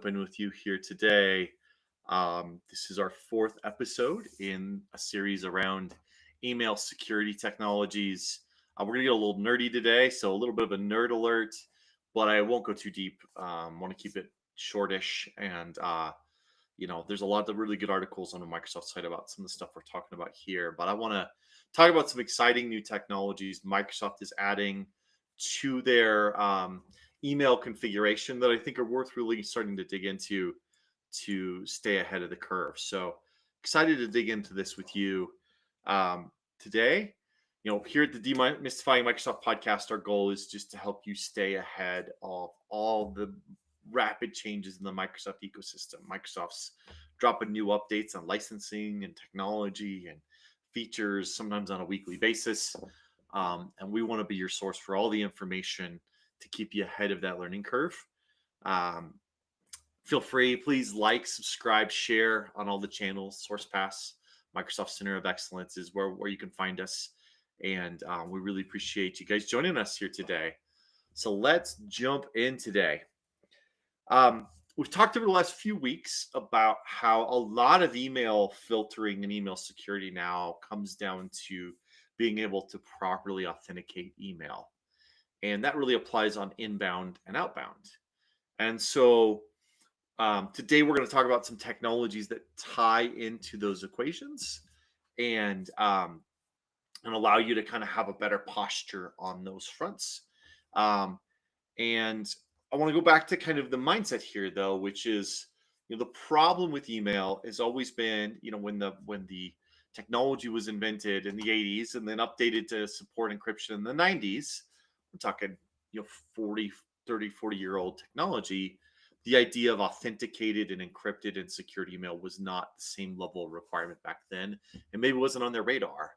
jump in with you here today. This is our fourth episode in a series around email security technologies. We're gonna get a little nerdy today, so a little bit of a nerd alert, but I won't go too deep. Want to keep it shortish, and there's a lot of really good articles on the Microsoft site about some of the stuff we're talking about here. But I want to talk about some exciting new technologies Microsoft is adding to their email configuration that I think are worth really starting to dig into to stay ahead of the curve. So excited to dig into this with you today. Here at the Demystifying Microsoft podcast, our goal is just to help you stay ahead of all the rapid changes in the Microsoft ecosystem. Microsoft's dropping new updates on licensing and technology and features, sometimes on a weekly basis. And we want to be your source for all the information to keep you ahead of that learning curve. Feel free, please like, subscribe, share on all the channels. Sourcepass, Microsoft Center of Excellence is where you can find us. And we really appreciate you guys joining us here today. So let's jump in today. We've talked over the last few weeks about how a lot of email filtering and email security now comes down to being able to properly authenticate email. And that really applies on inbound and outbound. And so today we're going to talk about some technologies that tie into those equations and allow you to kind of have a better posture on those fronts. And I want to go back to kind of the mindset here, though, which is, the problem with email has always been, when the technology was invented in the 80s and then updated to support encryption in the 90s, we're talking, 40-year-old technology. The idea of authenticated and encrypted and secured email was not the same level of requirement back then, and maybe wasn't on their radar.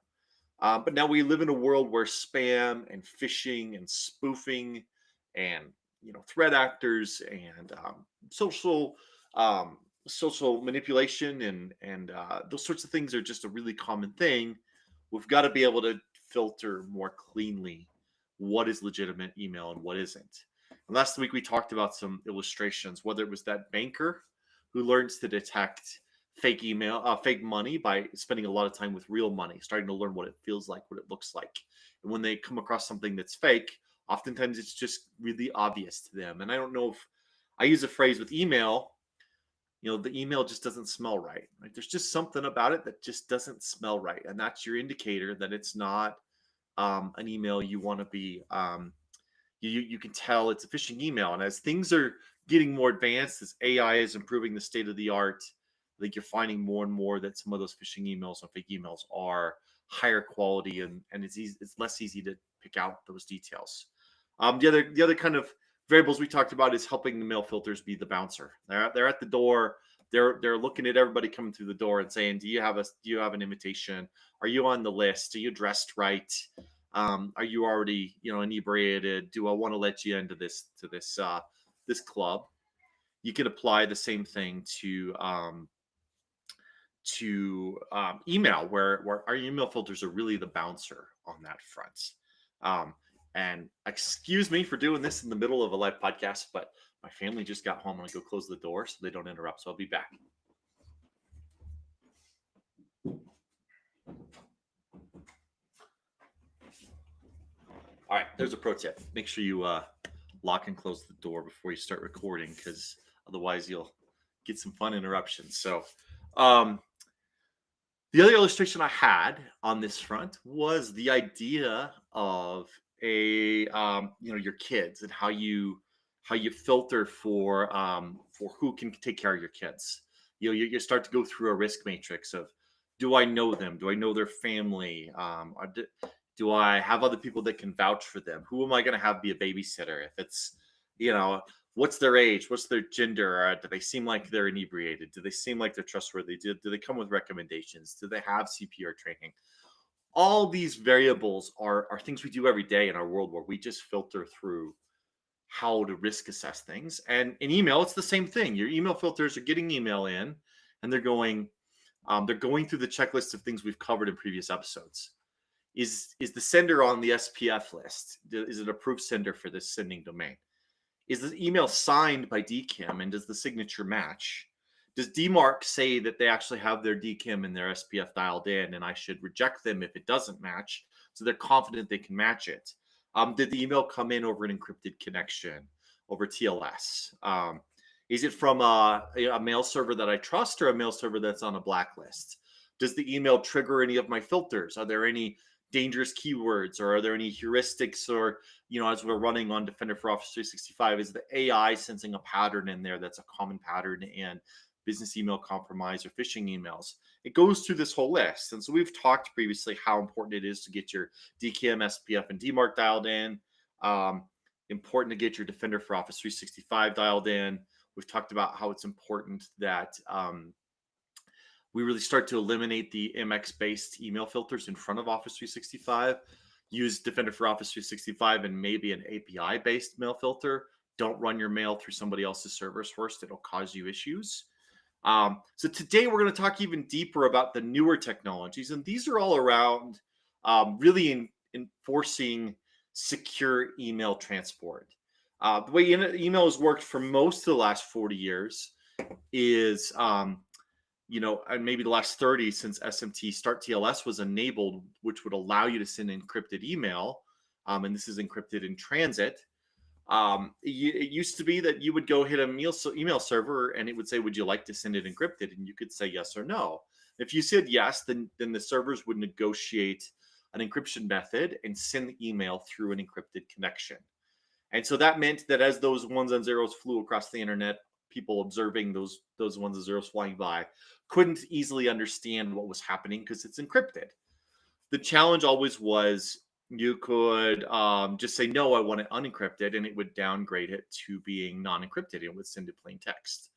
But now we live in a world where spam and phishing and spoofing and threat actors and social manipulation and those sorts of things are just a really common thing. We've got to be able to filter more cleanly what is legitimate email and what isn't. And last week we talked about some illustrations, whether it was that banker who learns to detect fake email, fake money by spending a lot of time with real money, starting to learn what it feels like, what it looks like. And when they come across something that's fake, oftentimes it's just really obvious to them. And I don't know if I use a phrase with email, the email just doesn't smell right. Like there's just something about it that just doesn't smell right. And that's your indicator that it's not an email you want to be. You can tell it's a phishing email. And as things are getting more advanced, as AI is improving the state of the art, I think you're finding more and more that some of those phishing emails and fake emails are higher quality and it's less easy to pick out those details. The other kind of variables we talked about is helping the mail filters be the bouncer. They're at the door. They're looking at everybody coming through the door and saying, do you have an invitation? Are you on the list? Are you dressed right? Are you already inebriated? Do I want to let you into this club? You can apply the same thing to email, where our email filters are really the bouncer on that front. And excuse me for doing this in the middle of a live podcast, but my family just got home and I go close the door so they don't interrupt. So I'll be back. All right, there's a pro tip. Make sure you lock and close the door before you start recording, because otherwise you'll get some fun interruptions. So the other illustration I had on this front was the idea of your kids and how you filter for who can take care of your kids. You start to go through a risk matrix of, do I know them? Do I know their family? Do I have other people that can vouch for them? Who am I going to have be a babysitter? If it's, what's their age? What's their gender? Do they seem like they're inebriated? Do they seem like they're trustworthy? Do they come with recommendations? Do they have CPR training? All these variables are things we do every day in our world where we just filter through how to risk assess things. And in email, it's the same thing. Your email filters are getting email in and they're going through the checklist of things we've covered in previous episodes. Is the sender on the SPF list? Is it approved sender for this sending domain? Is the email signed by DKIM, and does the signature match? Does DMARC say that they actually have their DKIM and their SPF dialed in, and I should reject them if it doesn't match, so they're confident they can match it? Did the email come in over an encrypted connection, over TLS? Is it from a mail server that I trust, or a mail server that's on a blacklist? Does the email trigger any of my filters? Are there any dangerous keywords, or are there any heuristics, or as we're running on Defender for Office 365, is the AI sensing a pattern in there that's a common pattern in business email compromise or phishing emails? It goes through this whole list. And so we've talked previously how important it is to get your DKIM, SPF, and DMARC dialed in. Important to get your Defender for Office 365 dialed in. We've talked about how it's important that we really start to eliminate the MX-based email filters in front of Office 365. Use Defender for Office 365 and maybe an API-based mail filter. Don't run your mail through somebody else's servers first. It'll cause you issues. So today we're going to talk even deeper about the newer technologies, and these are all around really enforcing secure email transport. The way email has worked for most of the last 40 years is and maybe the last 30 since SMT Start TLS was enabled, which would allow you to send encrypted email. And this is encrypted in transit. It used to be that you would go hit an email server and it would say, would you like to send it encrypted? And you could say yes or no. If you said yes, then the servers would negotiate an encryption method and send the email through an encrypted connection. And so that meant that as those ones and zeros flew across the internet, people observing those ones and zeros flying by couldn't easily understand what was happening because it's encrypted. The challenge always was you could just say, no, I want it unencrypted, and it would downgrade it to being non-encrypted. It would send it plain text.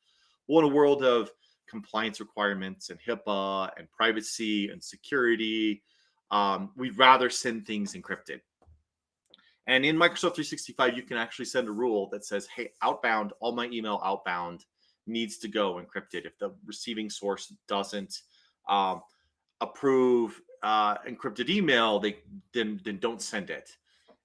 Well, in a world of compliance requirements and HIPAA and privacy and security, we'd rather send things encrypted. And in Microsoft 365, you can actually send a rule that says, hey, outbound, all my email outbound needs to go encrypted. If the receiving source doesn't approve encrypted email, then don't send it.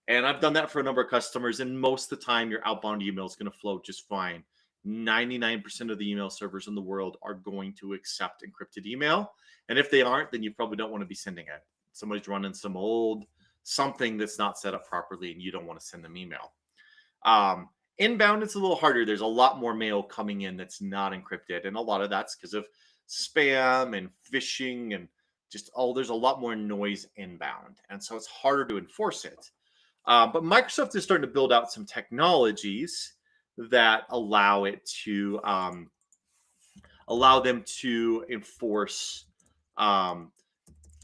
And I've done that for a number of customers, and most of the time your outbound email is going to flow just fine. 99% of the email servers in the world are going to accept encrypted email. And if they aren't, then you probably don't want to be sending it. Somebody's running some old something that's not set up properly, and you don't want to send them email. Inbound, it's a little harder. There's a lot more mail coming in that's not encrypted, and a lot of that's because of spam and phishing and there's a lot more noise inbound, and so it's harder to enforce it. But Microsoft is starting to build out some technologies that allow it to allow them to enforce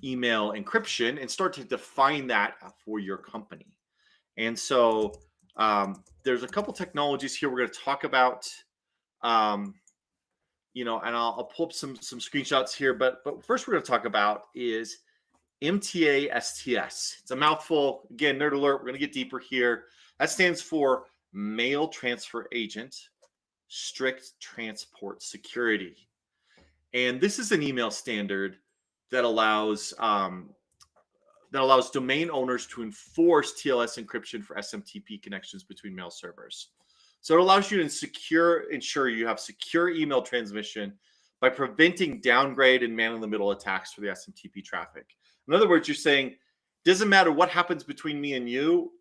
email encryption and start to define that for your company. And so there's a couple technologies here we're going to talk about, and I'll pull up some screenshots here. But first we're going to talk about is MTA STS. It's a mouthful. Again, nerd alert. We're going to get deeper here. That stands for Mail Transfer Agent Strict Transport Security. And this is an email standard that allows domain owners to enforce TLS encryption for SMTP connections between mail servers. So it allows you to ensure you have secure email transmission by preventing downgrade and man-in-the-middle attacks for the SMTP traffic. In other words, you're saying, doesn't matter what happens between me and you,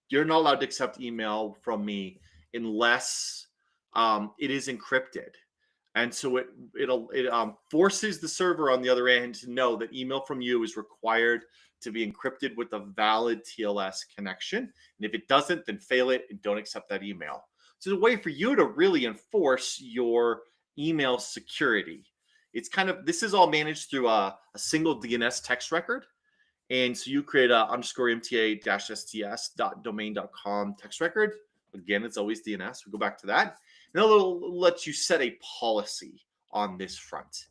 you're not allowed to accept email from me unless it is encrypted. And so it forces the server on the other end to know that email from you is required to be encrypted with a valid TLS connection. And if it doesn't, then fail it and don't accept that email. So it's a way for you to really enforce your email security. This is all managed through a single DNS text record. And so you create a _mta-sts.domain.com text record. Again, it's always DNS. We go back to that. And it'll let you set a policy on this front.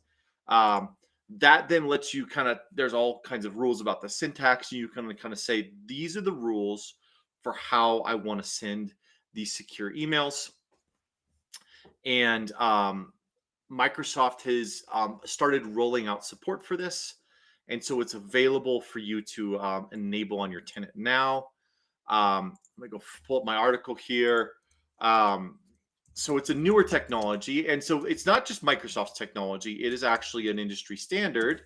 That then lets you there's all kinds of rules about the syntax. You kind of say, these are the rules for how I want to send these secure emails. And Microsoft has started rolling out support for this. And so it's available for you to enable on your tenant now. I'm going to go pull up my article here. So it's a newer technology. And so it's not just Microsoft's technology, it is actually an industry standard.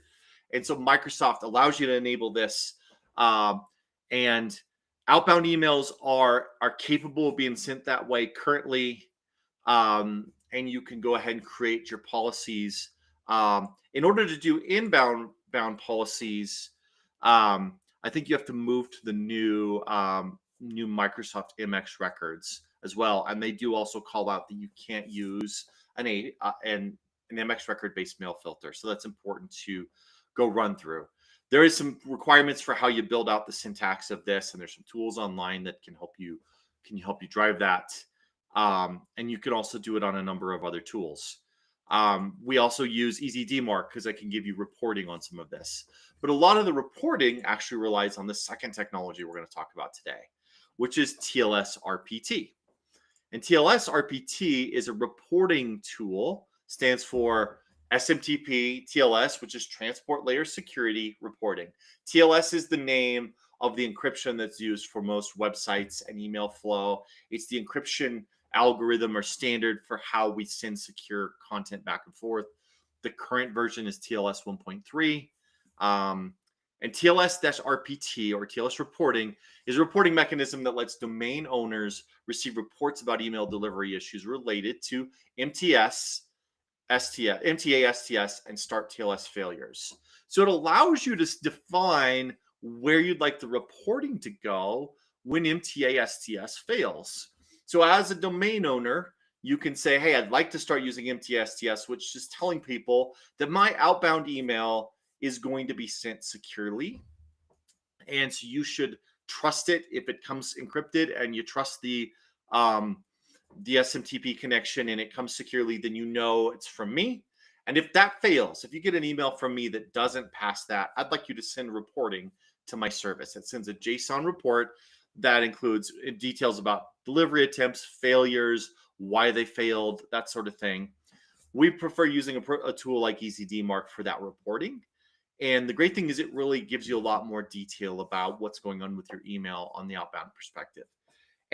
And so Microsoft allows you to enable this. And outbound emails are capable of being sent that way currently. And you can go ahead and create your policies. In order to do inbound policies, I think you have to move to the new Microsoft MX records as well, and they do also call out that you can't use an MX record based mail filter. So that's important to go run through. There is some requirements for how you build out the syntax of this, and there's some tools online that can help you drive that. And you can also do it on a number of other tools. We also use EasyDMark because I can give you reporting on some of this. But a lot of the reporting actually relies on the second technology we're going to talk about today, which is TLS RPT. And TLS RPT is a reporting tool, stands for SMTP TLS, which is Transport Layer Security Reporting. TLS is the name of the encryption that's used for most websites and email flow. It's the encryption algorithm or standard for how we send secure content back and forth. The current version is TLS 1.3. And TLS-RPT or TLS reporting is a reporting mechanism that lets domain owners receive reports about email delivery issues related to MTA, STS, and start TLS failures. So it allows you to define where you'd like the reporting to go when MTA, STS fails. So as a domain owner, you can say, hey, I'd like to start using MTA, STS, which is telling people that my outbound email is going to be sent securely. And so you should trust it if it comes encrypted and you trust the SMTP connection and it comes securely, then you know it's from me. And if that fails, if you get an email from me that doesn't pass that, I'd like you to send reporting to my service. It sends a JSON report that includes details about delivery attempts, failures, why they failed, that sort of thing. We prefer using a tool like EasyDMark for that reporting. And the great thing is it really gives you a lot more detail about what's going on with your email on the outbound perspective.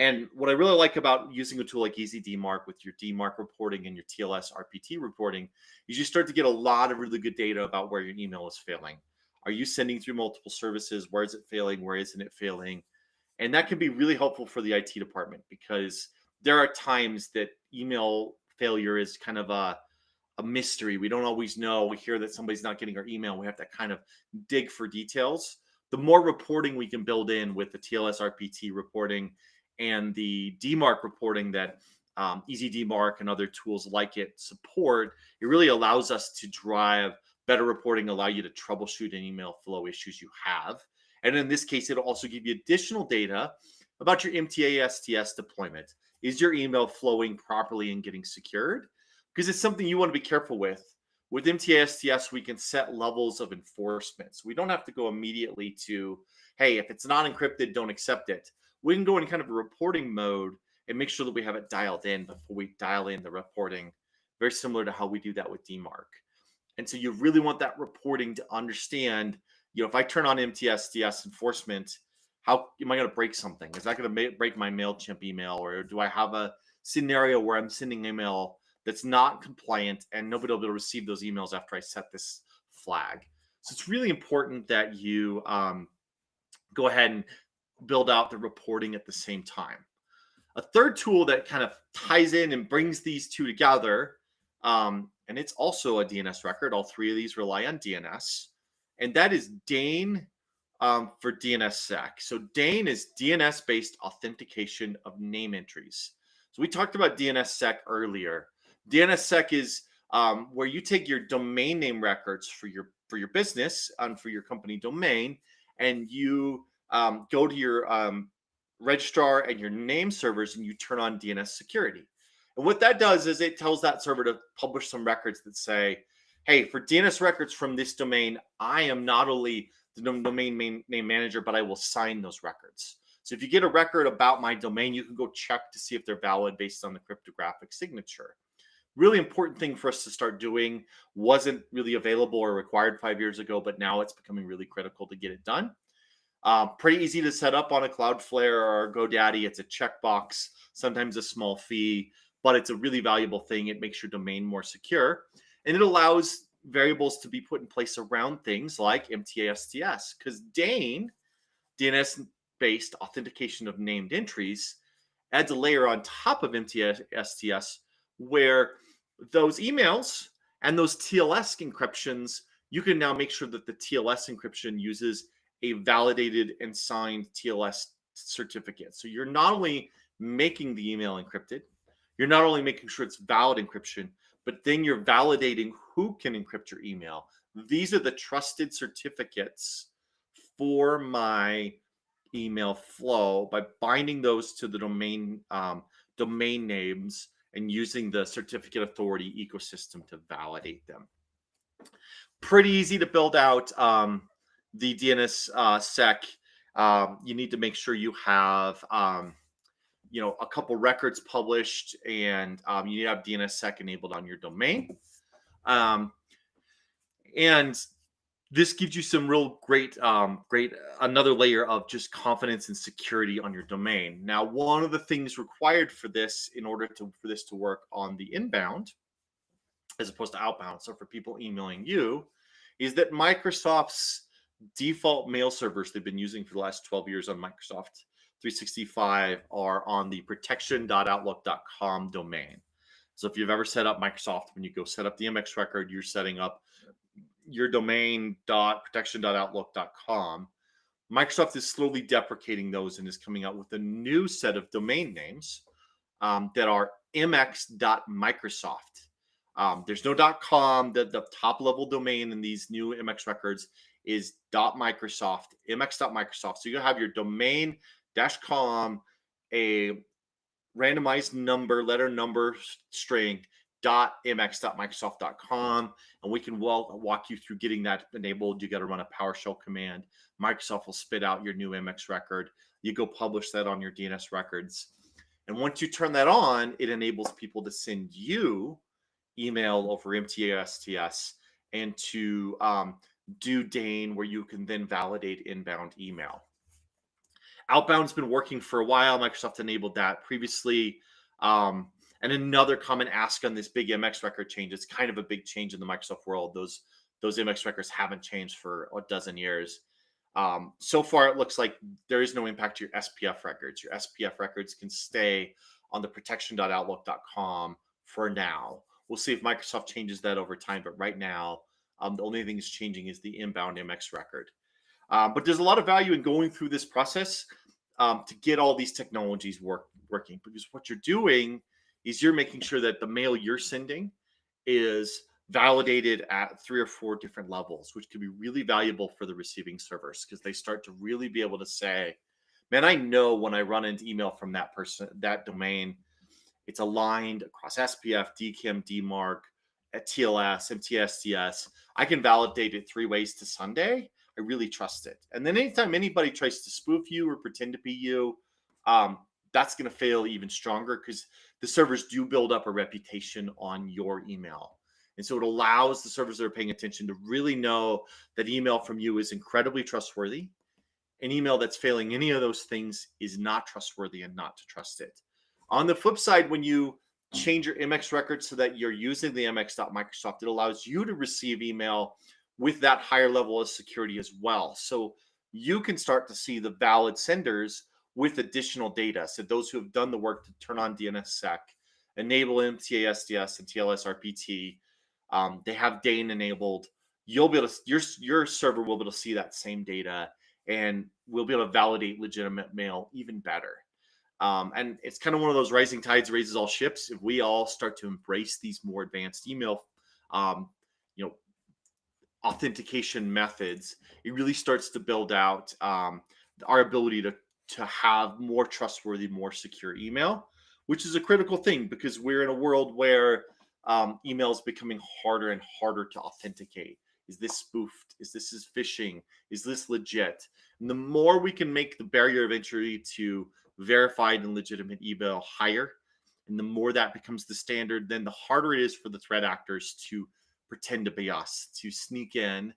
And what I really like about using a tool like EasyDMark with your DMARC reporting and your TLS RPT reporting is you start to get a lot of really good data about where your email is failing. Are you sending through multiple services? Where is it failing? Where isn't it failing? And that can be really helpful for the IT department because there are times that email failure is kind of a mystery. We don't always know. We hear that somebody's not getting our email. We have to kind of dig for details. The more reporting we can build in with the TLS RPT reporting and the DMARC reporting that EasyDMark and other tools like it support, it really allows us to drive better reporting, allow you to troubleshoot any email flow issues you have. And in this case, it'll also give you additional data about your MTA STS deployment. Is your email flowing properly and getting secured? Because it's something you want to be careful with. With MTA STS, we can set levels of enforcement. So we don't have to go immediately to, hey, if it's not encrypted, don't accept it. We can go in kind of a reporting mode and make sure that we have it dialed in before we dial in the reporting, very similar to how we do that with DMARC. And so you really want that reporting to understand, if I turn on MTA STS enforcement, how am I going to break something? Is that going to break my MailChimp email? Or do I have a scenario where I'm sending email that's not compliant and nobody will be able to receive those emails after I set this flag? So it's really important that you go ahead and build out the reporting at the same time. A third tool that kind of ties in and brings these two together, and it's also a DNS record. All three of these rely on DNS, and that is DANE for DNSSEC. So DANE is DNS-based authentication of name entries. So we talked about DNSSEC earlier. DNSSEC is where you take your domain name records for your business and for your company domain, and you go to your registrar and your name servers, and you turn on DNS security. And what that does is it tells that server to publish some records that say, hey, for DNS records from this domain, I am not only the domain name manager, but I will sign those records. So if you get a record about my domain, you can go check to see if they're valid based on the cryptographic signature. Really important thing for us to start doing. Wasn't really available or required 5 years ago, but now it's becoming really critical to get it done. Pretty easy to set up on a Cloudflare or GoDaddy. It's a checkbox, sometimes a small fee, but it's a really valuable thing. It makes your domain more secure, and it allows variables to be put in place around things like MTASTS, because DNS-based authentication of named entries adds a layer on top of MTSTS where those emails and those TLS encryptions, you can now make sure that the TLS encryption uses a validated and signed TLS certificate. So you're not only making the email encrypted, you're not only making sure it's valid encryption, but then you're validating who can encrypt your email. These are the trusted certificates for my email flow by binding those to the domain names and using the certificate authority ecosystem to validate them. Pretty easy to build out the DNS sec. You need to make sure you have a couple records published, and you need to have DNSSEC enabled on your domain. And this gives you some real great another layer of just confidence and security on your domain. Now, one of the things required for this, in order for this to work on the inbound as opposed to outbound, so for people emailing you, is that Microsoft's default mail servers they've been using for the last 12 years on Microsoft 365 are on the protection.outlook.com domain. So if you've ever set up Microsoft, when you go set up the MX record, you're setting up your domain.protection.outlook.com. Microsoft is slowly deprecating those and is coming out with a new set of domain names that are mx.microsoft. There's no .com. The top level domain in these new MX records is .microsoft, mx.microsoft. So you have your domain -com, a randomized letter number string .mx.microsoft.com, and we can walk you through getting that enabled. You got to run a PowerShell command. Microsoft will spit out your new MX record. You go publish that on your DNS records, and once you turn that on, it enables people to send you email over MTASTS and to do DANE, where you can then validate inbound email. Outbound's been working for a while. Microsoft enabled that previously. And another common ask on this big MX record change, it's kind of a big change in the Microsoft world. Those MX records haven't changed for a dozen years. So far, it looks like there is no impact to your SPF records. Your SPF records can stay on the protection.outlook.com for now. We'll see if Microsoft changes that over time, but right now, the only thing that's changing is the inbound MX record. But there's a lot of value in going through this process to get all these technologies working, because what you're doing is you're making sure that the mail you're sending is validated at 3 or 4 different levels, which can be really valuable for the receiving servers, because they start to really be able to say, man, I know when I run into email from that person, that domain, it's aligned across SPF, DKIM, DMARC, at TLS, MTSTS. I can validate it 3 ways to Sunday. I really trust it. And then anytime anybody tries to spoof you or pretend to be you, that's going to fail even stronger, because the servers do build up a reputation on your email. And so it allows the servers that are paying attention to really know that email from you is incredibly trustworthy. An email that's failing any of those things is not trustworthy and not to trust it. On the flip side, when you change your MX record so that you're using the mx.microsoft, it allows you to receive email with that higher level of security as well. So you can start to see the valid senders with additional data. So those who have done the work to turn on DNSSEC, enable MTASTS and TLS-RPT, they have DANE enabled. You'll be able to, your server will be able to see that same data, and we'll be able to validate legitimate mail even better. And it's kind of one of those rising tides raises all ships. If we all start to embrace these more advanced email, authentication methods, it really starts to build out our ability to have more trustworthy, more secure email, which is a critical thing, because we're in a world where email is becoming harder and harder to authenticate. Is this spoofed? Is this phishing? Is this legit? And the more we can make the barrier of entry to verified and legitimate email higher, and the more that becomes the standard, then the harder it is for the threat actors to pretend to be us, to sneak in.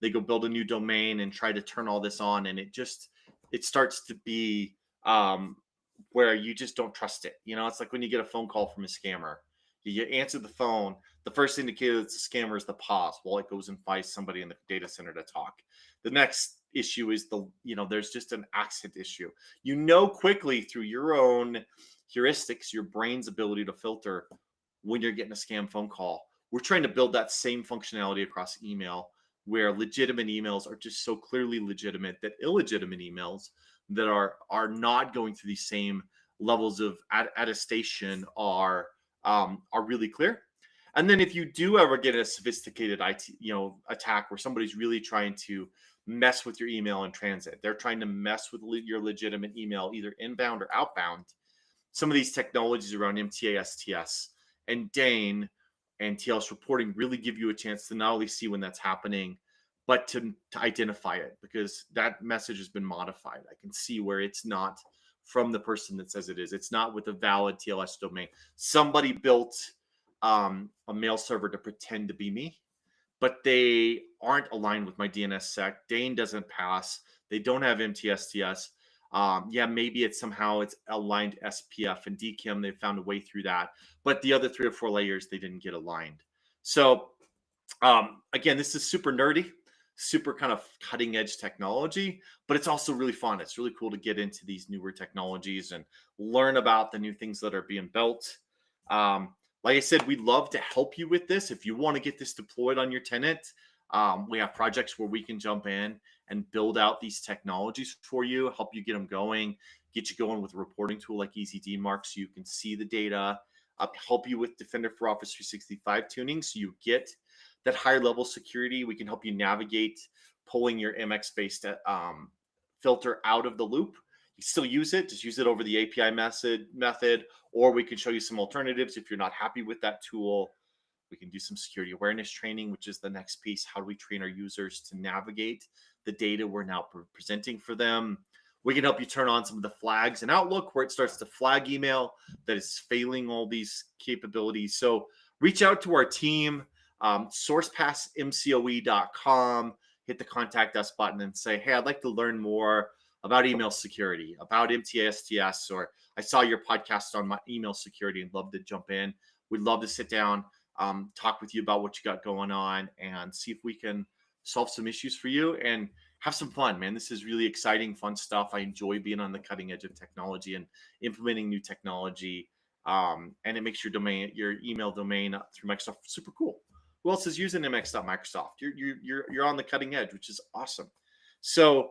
They go build a new domain and try to turn all this on, and it just it starts to be where you just don't trust it. It's like when you get a phone call from a scammer. You answer the phone. The first indicator that it's a scammer is the pause while it goes and finds somebody in the data center to talk. The next issue is there's just an accent issue. Quickly through your own heuristics, your brain's ability to filter when you're getting a scam phone call. We're trying to build that same functionality across email where legitimate emails are just so clearly legitimate that illegitimate emails that are not going through these same levels of attestation are really clear. And then if you do ever get a sophisticated IT, attack where somebody's really trying to mess with your email in transit, they're trying to mess with your legitimate email, either inbound or outbound. Some of these technologies around MTA-STS and DANE and TLS reporting really give you a chance to not only see when that's happening, but to identify it, because that message has been modified. I can see where it's not from the person that says it is. It's not with a valid TLS domain. Somebody built a mail server to pretend to be me, but they aren't aligned with my DNSSEC. DANE doesn't pass. They don't have MTSTS. Maybe it's aligned SPF and DKIM. They found a way through that, but the other 3 or 4 layers, they didn't get aligned. So again, this is super nerdy, super kind of cutting edge technology, but it's also really fun. It's really cool to get into these newer technologies and learn about the new things that are being built. Like I said, we'd love to help you with this. If you want to get this deployed on your tenant, we have projects where we can jump in and build out these technologies for you, help you get them going, get you going with a reporting tool like EasyDMark so you can see the data, help you with Defender for Office 365 tuning so you get that higher level security. We can help you navigate pulling your MX-based filter out of the loop. You still use it, just use it over the API method, or we can show you some alternatives if you're not happy with that tool. We can do some security awareness training, which is the next piece. How do we train our users to navigate the data we're now presenting for them? We can help you turn on some of the flags in Outlook where it starts to flag email that is failing all these capabilities. So reach out to our team, sourcepassmcoe.com, hit the contact us button and say, hey, I'd like to learn more about email security, about MTA-STS, or I saw your podcast on my email security and love to jump in. We'd love to sit down, talk with you about what you got going on and see if we can solve some issues for you and have some fun, man. This is really exciting, fun stuff. I enjoy being on the cutting edge of technology and implementing new technology. And it makes your email domain through Microsoft super cool. Who else is using mx.microsoft? You're on the cutting edge, which is awesome. So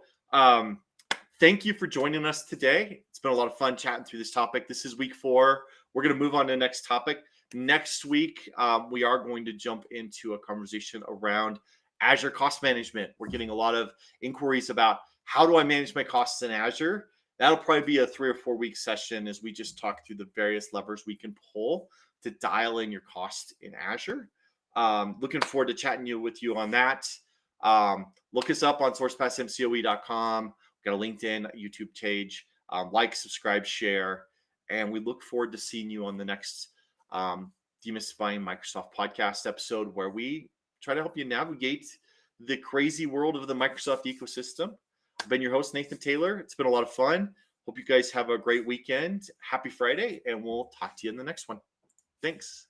thank you for joining us today. It's been a lot of fun chatting through this topic. This is week 4. We're going to move on to the next topic. Next week, we are going to jump into a conversation around Azure cost management. We're getting a lot of inquiries about how do I manage my costs in Azure. That'll probably be a 3 or 4 week session as we just talk through the various levers we can pull to dial in your cost in Azure. Looking forward to chatting with you on that. Look us up on sourcepassmcoe.com. We've got a LinkedIn, YouTube page. Like, subscribe, share. And we look forward to seeing you on the next Demystifying Microsoft podcast episode, where we try to help you navigate the crazy world of the Microsoft ecosystem. I've been your host, Nathan Taylor. It's been a lot of fun. Hope you guys have a great weekend. Happy Friday, and we'll talk to you in the next one. Thanks.